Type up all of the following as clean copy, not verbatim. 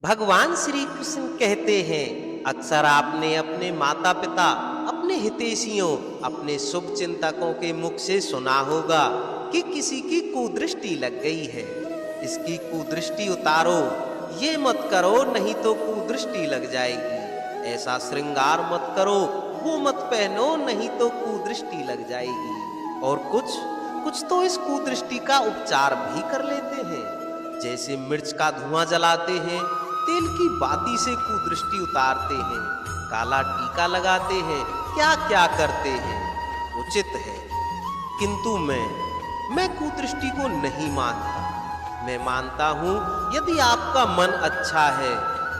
भगवान श्री कृष्ण कहते हैं, अक्सर आपने अपने माता पिता, अपने हितैषियों, अपने शुभ चिंतकों के मुख से सुना होगा कि किसी की कुदृष्टि लग गई है। इसकी कुदृष्टि उतारो, ये मत करो नहीं तो कुदृष्टि लग जाएगी। ऐसा श्रृंगार मत करो, वो मत पहनो नहीं तो कुदृष्टि लग जाएगी। और कुछ कुछ तो इस कुदृष्टि का उपचार भी कर लेते हैं, जैसे मिर्च का धुआं जलाते हैं, तेल की बाती से कुदृष्टि उतारते हैं, काला टीका लगाते हैं, क्या क्या करते हैं। उचित है, किंतु मैं कुदृष्टि को नहीं मानता। मैं मानता हूं यदि आपका मन अच्छा है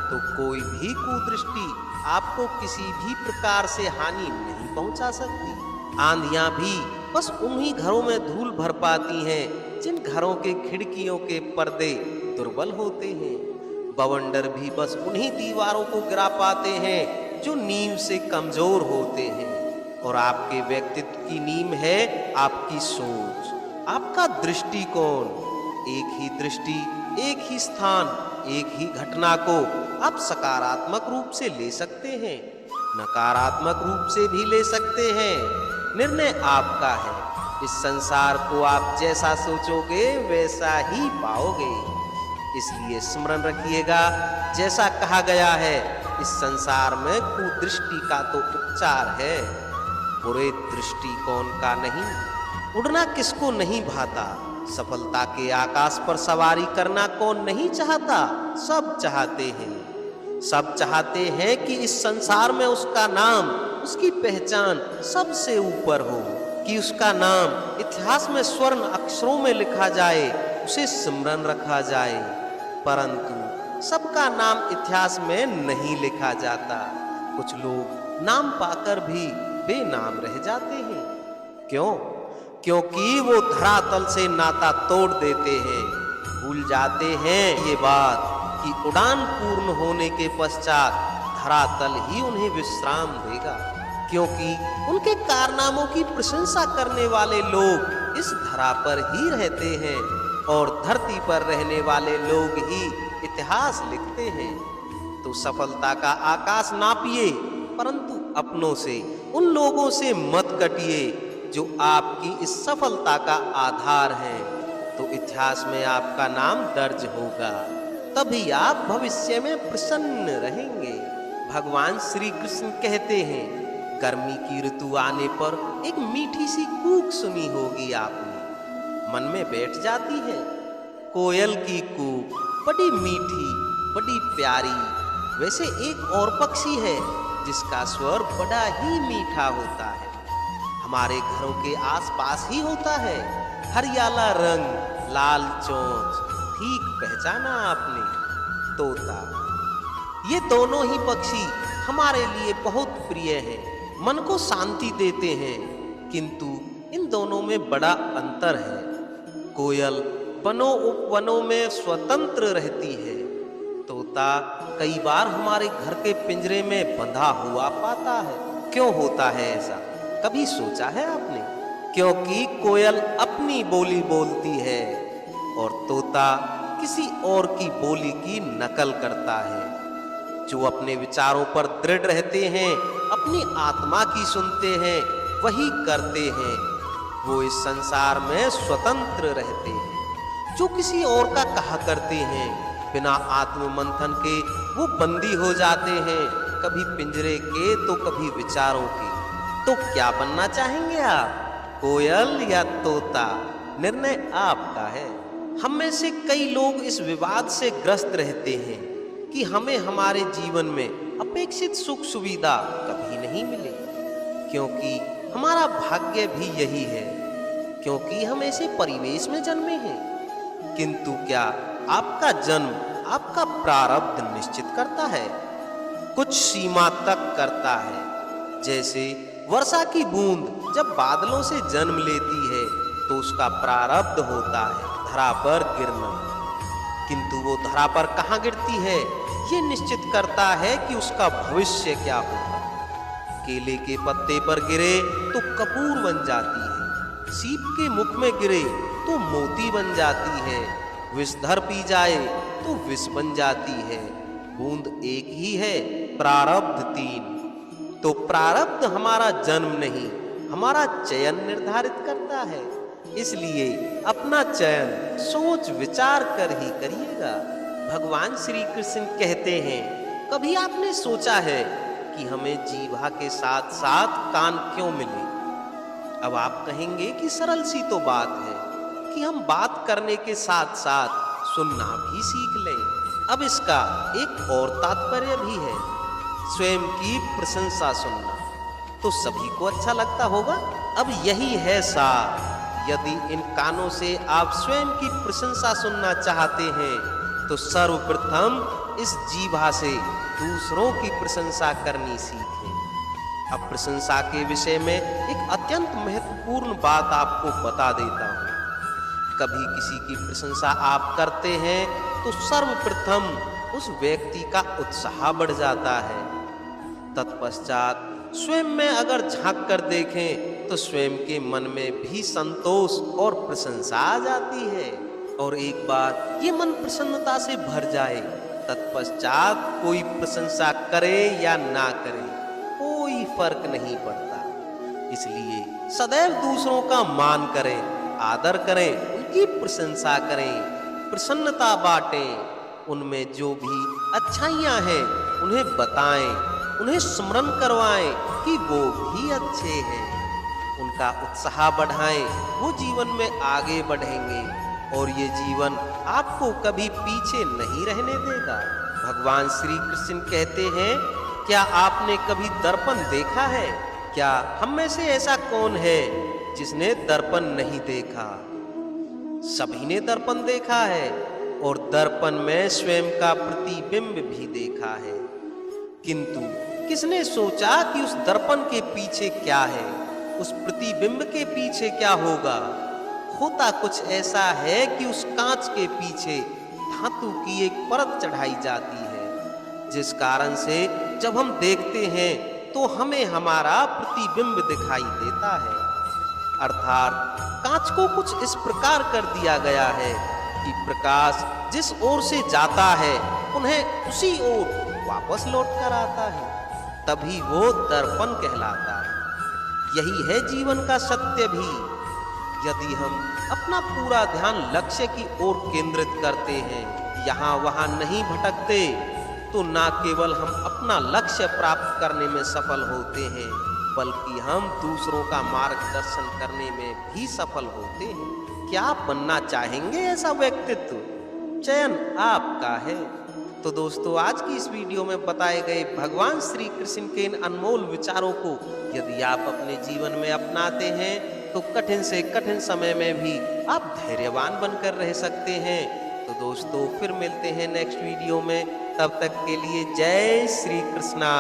तो कोई भी कुदृष्टि आपको किसी भी प्रकार से हानि नहीं पहुंचा सकती। आंधियां भी बस उन्हीं घरों में धूल भर पाती हैं जिन घरों के खिड़कियों के पर्दे दुर्बल होते हैं। बवंडर भी बस उन्हीं दीवारों को गिरा पाते हैं जो नींव से कमजोर होते हैं। और आपके व्यक्तित्व की नींव है आपकी सोच, आपका दृष्टिकोण। एक ही दृष्टि, एक ही स्थान, एक ही घटना को आप सकारात्मक रूप से ले सकते हैं, नकारात्मक रूप से भी ले सकते हैं। निर्णय आपका है। इस संसार को आप जैसा सोचोगे वैसा ही पाओगे। इसलिए स्मरण रखिएगा, जैसा कहा गया है, इस संसार में कुदृष्टि का तो उपचार है, बुरे दृष्टिकोण का नहीं। उड़ना किसको नहीं भाता, सफलता के आकाश पर सवारी करना कौन नहीं चाहता। सब चाहते हैं, सब चाहते हैं कि इस संसार में उसका नाम, उसकी पहचान सबसे ऊपर हो, कि उसका नाम इतिहास में स्वर्ण अक्षरों में लिखा जाए, उसे स्मरण रखा जाए। परंतु सबका नाम इतिहास में नहीं लिखा जाता। कुछ लोग नाम पाकर भी बेनाम रह जाते हैं। क्यों? क्योंकि वो धरातल से नाता तोड़ देते हैं। भूल जाते हैं ये बात कि उड़ान पूर्ण होने के पश्चात धरातल ही उन्हें विश्राम देगा, क्योंकि उनके कारनामों की प्रशंसा करने वाले लोग इस धरा पर ही रहते हैं और धरती पर रहने वाले लोग ही इतिहास लिखते हैं। तो सफलता का आकाश नापिए, परंतु अपनों से, उन लोगों से मत कटिए जो आपकी इस सफलता का आधार है। तो इतिहास में आपका नाम दर्ज होगा, तभी आप भविष्य में प्रसन्न रहेंगे। भगवान श्री कृष्ण कहते हैं, गर्मी की ऋतु आने पर एक मीठी सी कूक सुनी होगी आपने, मन में बैठ जाती है। कोयल की कूक बड़ी मीठी, बड़ी प्यारी। वैसे एक और पक्षी है जिसका स्वर बड़ा ही मीठा होता है, हमारे घरों के आसपास ही होता है। हरियाला रंग, लाल चोंच, ठीक पहचाना आपने, तोता। ये दोनों ही पक्षी हमारे लिए बहुत प्रिय हैं, मन को शांति देते हैं। किंतु इन दोनों में बड़ा अंतर है। कोयल वनों उपवनों में स्वतंत्र रहती है, तोता कई बार हमारे घर के पिंजरे में बंधा हुआ पाता है। क्यों होता है ऐसा, कभी सोचा है आपने? क्योंकि कोयल अपनी बोली बोलती है और तोता किसी और की बोली की नकल करता है। जो अपने विचारों पर दृढ़ रहते हैं, अपनी आत्मा की सुनते हैं, वही करते हैं। वो इस संसार में स्वतंत्र रहते हैं। जो किसी और का कहा करते हैं, बिना आत्म मंथन के वो बंदी हो जाते हैं, कभी पिंजरे के तो कभी विचारों के। तो क्या बनना चाहेंगे आप, कोयल या तोता? निर्णय आपका है। हम में से कई लोग इस विवाद से ग्रस्त रहते हैं कि हमें हमारे जीवन में अपेक्षित सुख सुविधा कभी नहीं मिले, क्योंकि हमारा भाग्य भी यही है, क्योंकि हम ऐसे परिवेश में जन्मे हैं। किंतु क्या आपका जन्म आपका प्रारब्ध निश्चित करता है? कुछ सीमा तक करता है। जैसे वर्षा की बूंद जब बादलों से जन्म लेती है तो उसका प्रारब्ध होता है धरा पर गिरना, किंतु वो धरा पर कहाँ गिरती है ये निश्चित करता है कि उसका भविष्य क्या होगा। केले के पत्ते पर गिरे तो कपूर बन जाती है, सीप के मुख में गिरे तो मोती बन जाती है, विषधर पी जाए तो विष बन जाती है। बूंद एक ही है, प्रारब्ध तीन। तो प्रारब्ध हमारा जन्म नहीं, हमारा चयन निर्धारित करता है। इसलिए अपना चयन सोच विचार कर ही करिएगा। भगवान श्री कृष्ण कहते हैं, कभी आपने सोचा है कि हमें जीवा के साथ साथ कान क्यों मिले? अब आप कहेंगे कि सरल सी तो बात है कि हम बात करने के साथ साथ सुनना भी सीख लें। अब इसका एक और तात्पर्य भी है, स्वयं की प्रशंसा सुनना। तो सभी को अच्छा लगता होगा। अब यही है सार। यदि इन कानों से आप स्वयं की प्रशंसा सुनना चाहते हैं तो सर्वप्रथम इस जीभा से दूसरों की प्रशंसा करनी सीखें। अब प्रशंसा के विषय में एक अत्यंत महत्वपूर्ण बात आपको बता देता हूं। कभी किसी की प्रशंसा आप करते हैं तो सर्वप्रथम उस व्यक्ति का उत्साह बढ़ जाता है। तत्पश्चात स्वयं में अगर झांक कर देखें तो स्वयं के मन में भी संतोष और प्रशंसा आ जाती है। और एक बार ये मन प्रसन्नता से भर जाए, तत्पश्चात कोई प्रशंसा करे या ना करे, कोई फर्क नहीं पड़ता। इसलिए सदैव दूसरों का मान करें, आदर करें, उनकी प्रशंसा करें, प्रसन्नता बांटें। उनमें जो भी अच्छाइयां हैं उन्हें बताएं, उन्हें स्मरण करवाएं कि वो भी अच्छे हैं। उनका उत्साह बढ़ाएं, वो जीवन में आगे बढ़ेंगे और ये जीवन आपको कभी पीछे नहीं रहने देगा। भगवान श्री कृष्ण कहते हैं, क्या आपने कभी दर्पण देखा है? क्या हम में से ऐसा कौन है जिसने दर्पण नहीं देखा? सभी ने दर्पण देखा है और दर्पण में स्वयं का प्रतिबिंब भी देखा है। किंतु किसने सोचा कि उस दर्पण के पीछे क्या है, उस प्रतिबिंब के पीछे क्या होगा? होता कुछ ऐसा है कि उस कांच के पीछे धातु की एक परत चढ़ाई जाती है, जिस कारण से जब हम देखते हैं तो हमें हमारा प्रतिबिंब दिखाई देता है। अर्थात कांच को कुछ इस प्रकार कर दिया गया है कि प्रकाश जिस ओर से जाता है उन्हें उसी ओर वापस लौट कर आता है, तभी वो दर्पण कहलाता है। यही है जीवन का सत्य भी। यदि हम अपना पूरा ध्यान लक्ष्य की ओर केंद्रित करते हैं, यहाँ वहाँ नहीं भटकते, तो ना केवल हम अपना लक्ष्य प्राप्त करने में सफल होते हैं, बल्कि हम दूसरों का मार्गदर्शन करने में भी सफल होते हैं। क्या आप बनना चाहेंगे ऐसा व्यक्तित्व? चयन आपका है। तो दोस्तों, आज की इस वीडियो में बताए गए भगवान श्री कृष्ण के इन अनमोल विचारों को यदि आप अपने जीवन में अपनाते हैं तो कठिन से कठिन समय में भी आप धैर्यवान बनकर रह सकते हैं। तो दोस्तों, फिर मिलते हैं नेक्स्ट वीडियो में। तब तक के लिए जय श्री कृष्णा।